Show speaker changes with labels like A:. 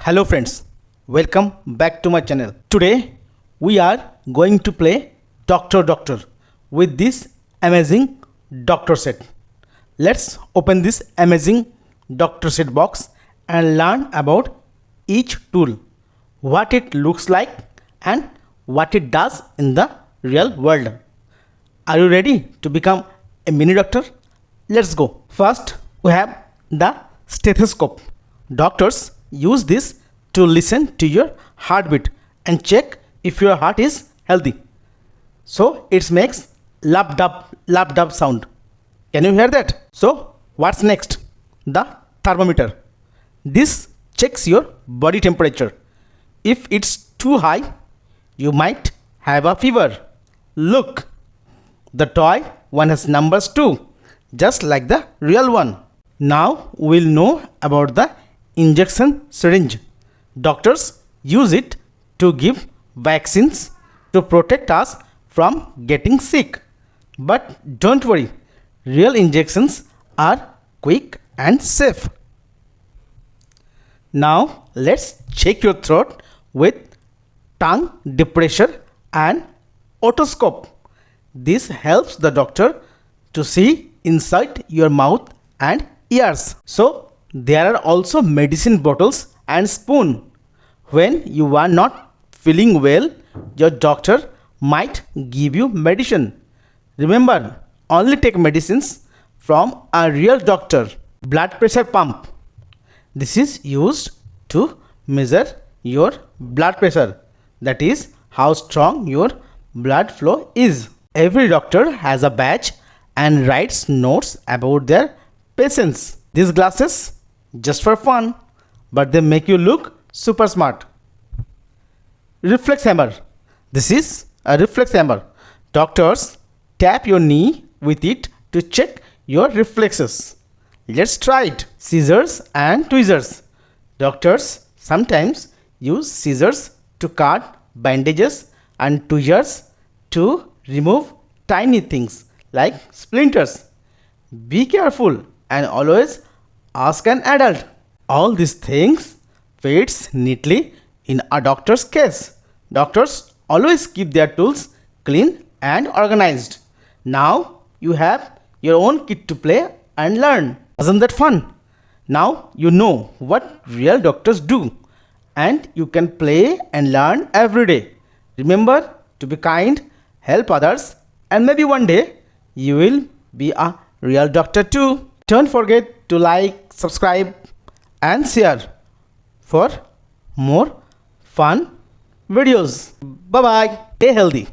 A: Hello friends, welcome back to my channel. Today we are going to play Doctor with this amazing Doctor Set. Let's open this amazing Doctor Set box and learn about each tool, what it looks like and what it does in the real world. Are you ready to become a mini doctor? Let's go. First we have the stethoscope. Doctors use this to listen to your heartbeat and check if your heart is healthy. So it makes lap dub sound. Can you hear that? So what's next? The thermometer. This checks your body temperature. If it's too high, you might have a fever. Look, the toy one has numbers too, just like the real one. Now we'll know about the injection syringe. Doctors use it to give vaccines to protect us from getting sick. But don't worry, real injections are quick and safe. Now let's check your throat with tongue depressor and otoscope. This helps the doctor to see inside your mouth and ears. So there are also medicine bottles and spoon. When you are not feeling well, your doctor might give you medicine. Remember, only take medicines from a real doctor. Blood pressure pump. This is used to measure your blood pressure. That is how strong your blood flow is. Every doctor has a badge and writes notes about their patients. These glasses, just for fun, but they make you look super smart. Reflex hammer. This is a reflex hammer. Doctors tap your knee with it to check your reflexes. Let's try it. Scissors and tweezers. Doctors sometimes use scissors to cut bandages and tweezers to remove tiny things like splinters. Be careful and always ask an adult. All these things fits neatly in a doctor's case. Doctors always keep their tools clean and organized. Now you have your own kit to play and learn. Isn't that fun? Now you know what real doctors do and you can play and learn every day. Remember to be kind, help others, and maybe one day you will be a real doctor too. Don't forget to like, subscribe and share for more fun videos. Bye bye. Stay healthy.